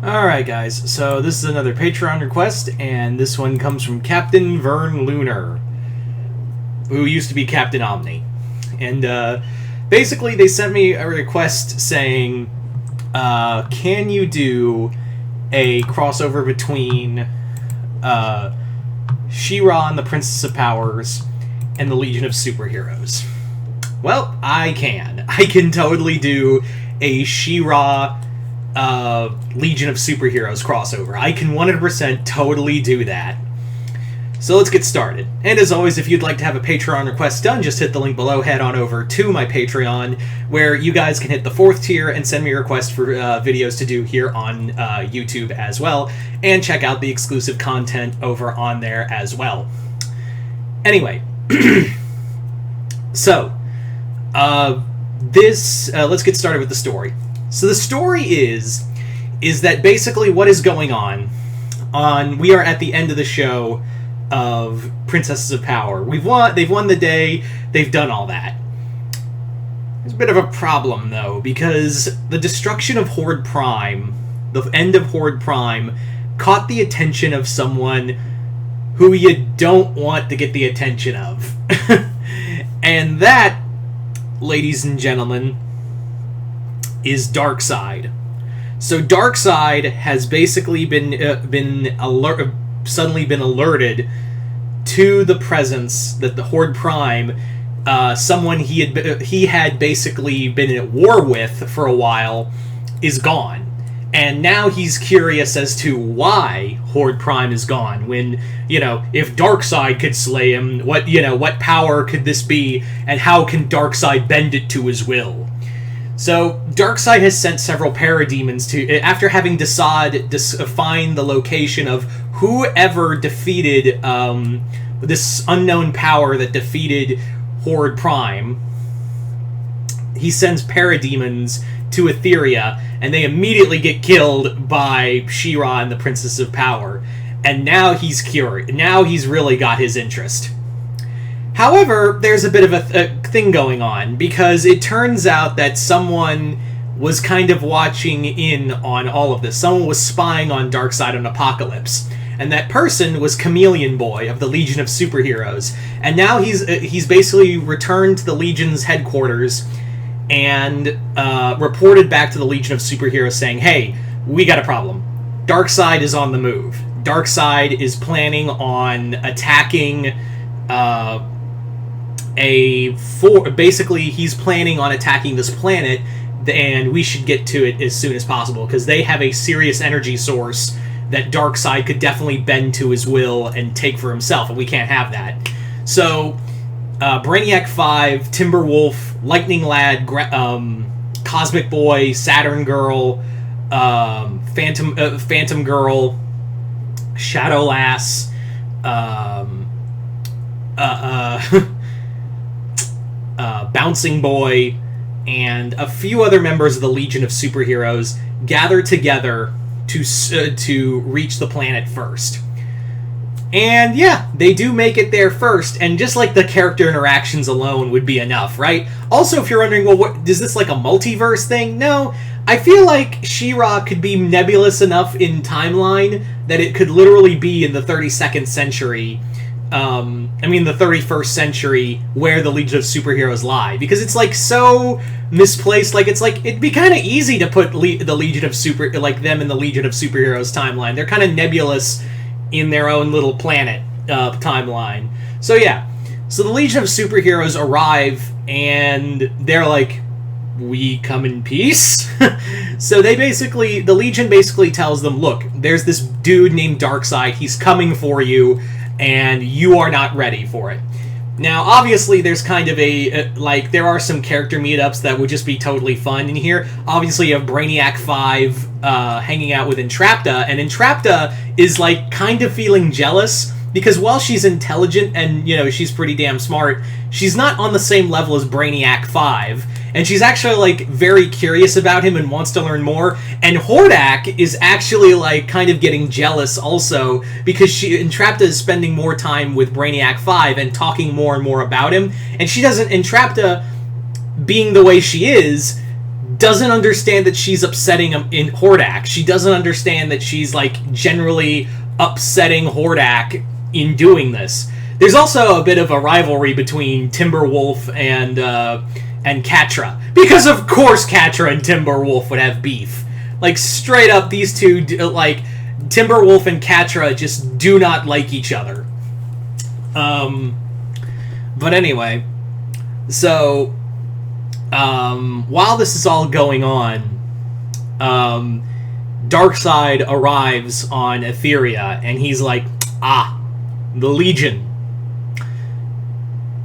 Alright guys, so this is another Patreon request, and this one comes from Captain Vern Lunar, who used to be Captain Omni. And basically they sent me a request saying, can you do a crossover between She-Ra and the Princess of Powers and the Legion of Superheroes? Well, I can. I can totally do a She-Ra Legion of Superheroes crossover. I can 100% totally do that. So let's get started. And as always, if you'd like to have a Patreon request done, just hit the link below, head on over to my Patreon, where you guys can hit the 4th tier and send me requests for videos to do here on YouTube as well, and check out the exclusive content over on there as well. Anyway, so, let's get started with the story. So the story is that basically what is going on, we are at the end of the show of Princesses of Power. They've won the day, they've done all that. There's a bit of a problem though, because the destruction of Horde Prime, the end of Horde Prime, caught the attention of someone who you don't want to get the attention of. And that, ladies and gentlemen, is Darkseid. So Darkseid has basically suddenly been alerted to the presence that the Horde Prime, someone he had basically been at war with for a while, is gone. And now he's curious as to why Horde Prime is gone, when, if Darkseid could slay him, what power could this be, and how can Darkseid bend it to his will? So, Darkseid has sent several parademons after having decided to find the location of whoever defeated this unknown power that defeated Horde Prime. He sends parademons to Etheria, and they immediately get killed by She-Ra and the Princess of Power. And now he's cured. Now he's really got his interest. However, there's a bit of a thing going on, because it turns out that someone was kind of watching in on all of this. Someone was spying on Darkseid and Apocalypse. And that person was Chameleon Boy of the Legion of Superheroes. And now he's basically returned to the Legion's headquarters and reported back to the Legion of Superheroes saying, hey, we got a problem. Darkseid is on the move. Darkseid is planning on attacking basically he's planning on attacking this planet, and we should get to it as soon as possible, because they have a serious energy source that Darkseid could definitely bend to his will and take for himself, and we can't have that. So Brainiac 5, Timberwolf, Lightning Lad, Cosmic Boy, Saturn Girl, Phantom Girl, Shadow Lass, Bouncing Boy, and a few other members of the Legion of Superheroes gather together to reach the planet first. And yeah, they do make it there first, and just like the character interactions alone would be enough, right? Also, if you're wondering, well, is this like a multiverse thing? No, I feel like She-Ra could be nebulous enough in timeline that it could literally be in the 32nd century, the 31st century, where the Legion of Superheroes lie, because it's like so misplaced. Like it'd be kind of easy to put them in the Legion of Superheroes timeline. They're kind of nebulous in their own little planet timeline. So yeah, so the Legion of Superheroes arrive, and they're like, we come in peace? So the Legion basically tells them, look, there's this dude named Darkseid, he's coming for you, and you are not ready for it. Now, obviously, there's kind of there are some character meetups that would just be totally fun in here. Obviously, you have Brainiac 5 hanging out with Entrapta, and Entrapta is, kind of feeling jealous, because while she's intelligent and, she's pretty damn smart, she's not on the same level as Brainiac 5. And she's actually, very curious about him and wants to learn more. And Hordak is actually, kind of getting jealous also, because Entrapta is spending more time with Brainiac 5 and talking more and more about him. And Entrapta, being the way she is, doesn't understand that she's upsetting in Hordak. She doesn't understand that she's, like, generally upsetting Hordak in doing this. There's also a bit of a rivalry between Timberwolf and Catra. Because, of course, Catra and Timberwolf would have beef. Like, straight up, these two, like, Timberwolf and Catra just do not like each other. But anyway, so, while this is all going on, Darkseid arrives on Etheria, and he's like, the Legion.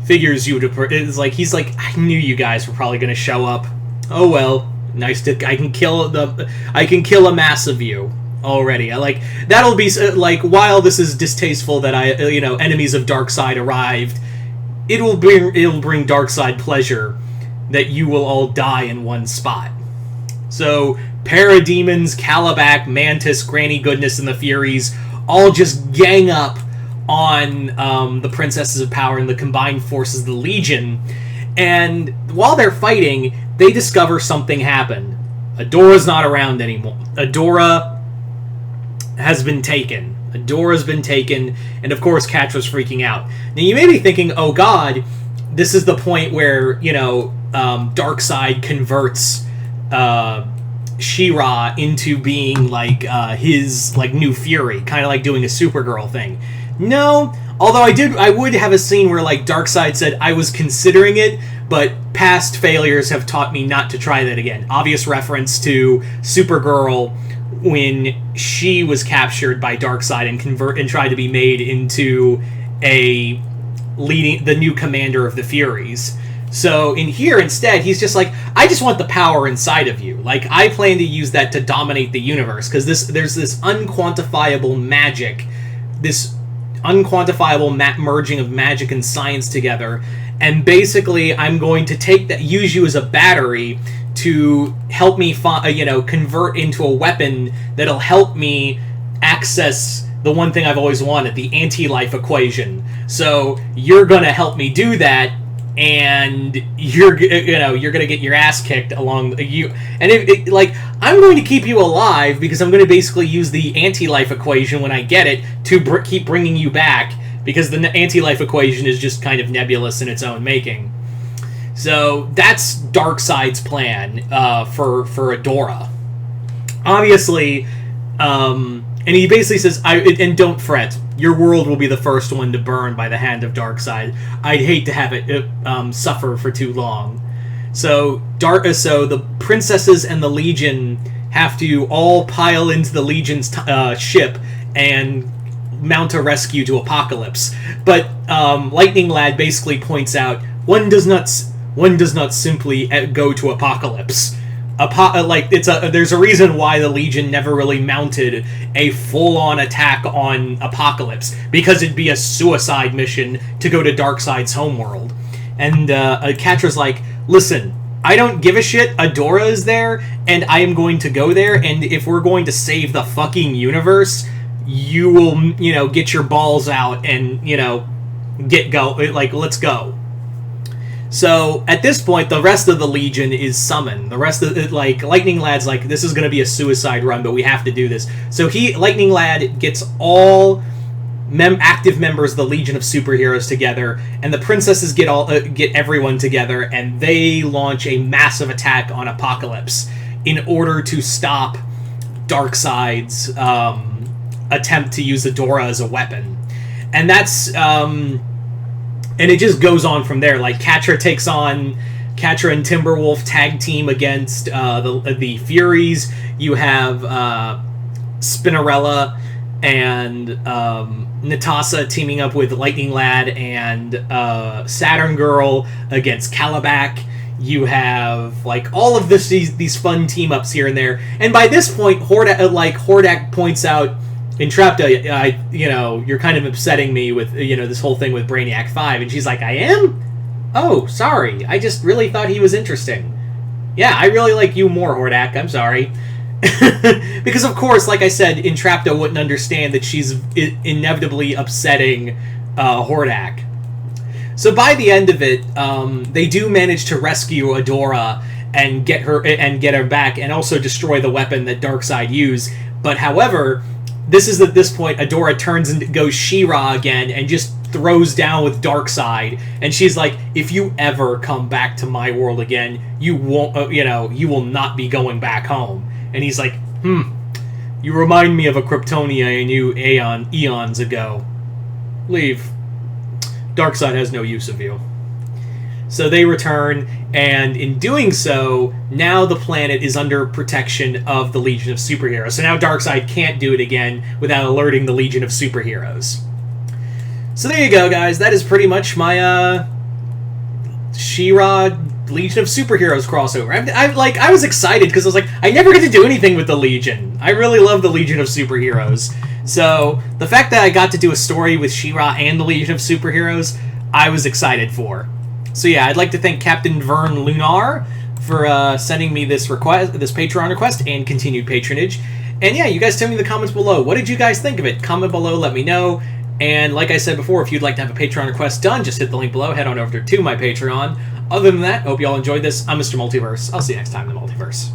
Figures you to... It's like, he's like, I knew you guys were probably going to show up. Oh well, nice to... I can kill a mass of you already. That'll be, like, while this is distasteful that enemies of Darkseid arrived, it'll bring Darkseid pleasure that you will all die in one spot. So, Parademons, Calabac, Mantis, Granny Goodness, and the Furies all just gang up on the Princesses of Power and the combined forces of the Legion, and while they're fighting, they discover something happened. Adora's not around anymore. Adora has been taken. And of course Catra's freaking out. Now you may be thinking, oh god, this is the point where, Darkseid converts She-Ra into being like his like new Fury, kind of like doing a Supergirl thing. No, although I would have a scene where like Darkseid said, I was considering it, but past failures have taught me not to try that again. Obvious reference to Supergirl when she was captured by Darkseid and tried to be made into the new commander of the Furies. So in here, instead, he's just like, I just want the power inside of you. Like, I plan to use that to dominate the universe, because there's this unquantifiable magic, this unquantifiable merging of magic and science together, and basically I'm going to use you as a battery to help me convert into a weapon that'll help me access the one thing I've always wanted, the anti-life equation. So you're gonna help me do that, and you're gonna get your ass kicked along you. And I'm going to keep you alive because I'm going to basically use the anti-life equation when I get it to keep bringing you back, because the anti-life equation is just kind of nebulous in its own making. So that's Darkseid's plan for Adora. Obviously, and he basically says, and don't fret, your world will be the first one to burn by the hand of Darkseid. I'd hate to have it suffer for too long. So the princesses and the Legion have to all pile into the Legion's ship and mount a rescue to Apocalypse. But Lightning Lad basically points out, one does not simply go to Apocalypse. There's a reason why the Legion never really mounted a full-on attack on Apocalypse, because it'd be a suicide mission to go to Darkseid's homeworld. And Catra's like, listen, I don't give a shit, Adora is there, and I am going to go there, and if we're going to save the fucking universe, you will, get your balls out and, let's go. So, at this point, the rest of the Legion is summoned. The rest of Lightning Lad's like, this is going to be a suicide run, but we have to do this. So Lightning Lad gets all active members of the Legion of Superheroes together, and the princesses get everyone together, and they launch a massive attack on Apocalypse in order to stop Darkseid's attempt to use Adora as a weapon. And that's... and it just goes on from there. Like, Catra and Timberwolf tag team against the Furies. You have Spinnerella and Natasha teaming up with Lightning Lad and Saturn Girl against Calabac. You have all of these fun team ups here and there. And by this point, Hordak points out, Entrapta, you're kind of upsetting me with, this whole thing with Brainiac 5. And she's like, I am? Oh, sorry. I just really thought he was interesting. Yeah, I really like you more, Hordak. I'm sorry. Because, of course, like I said, Entrapta wouldn't understand that she's inevitably upsetting Hordak. So by the end of it, they do manage to rescue Adora, and get her back, and also destroy the weapon that Darkseid used. But however, this is at this point Adora turns and goes She-Ra again and just throws down with Darkseid, and she's like, if you ever come back to my world again, you won't you will not be going back home. And he's like, you remind me of a Kryptonia I knew eons ago. Leave. Darkseid has no use of you. So they return, and in doing so, now the planet is under protection of the Legion of Superheroes. So now Darkseid can't do it again without alerting the Legion of Superheroes. So there you go, guys. That is pretty much my She-Ra Legion of Superheroes crossover. I was excited because I was like, I never get to do anything with the Legion. I really love the Legion of Superheroes. So the fact that I got to do a story with She-Ra and the Legion of Superheroes, I was excited for. So yeah, I'd like to thank Captain Vern Lunar for sending me this Patreon request and continued patronage. And yeah, you guys tell me in the comments below, what did you guys think of it? Comment below, let me know. And like I said before, if you'd like to have a Patreon request done, just hit the link below, head on over to my Patreon. Other than that, hope you all enjoyed this. I'm Mr. Multiverse. I'll see you next time in the Multiverse.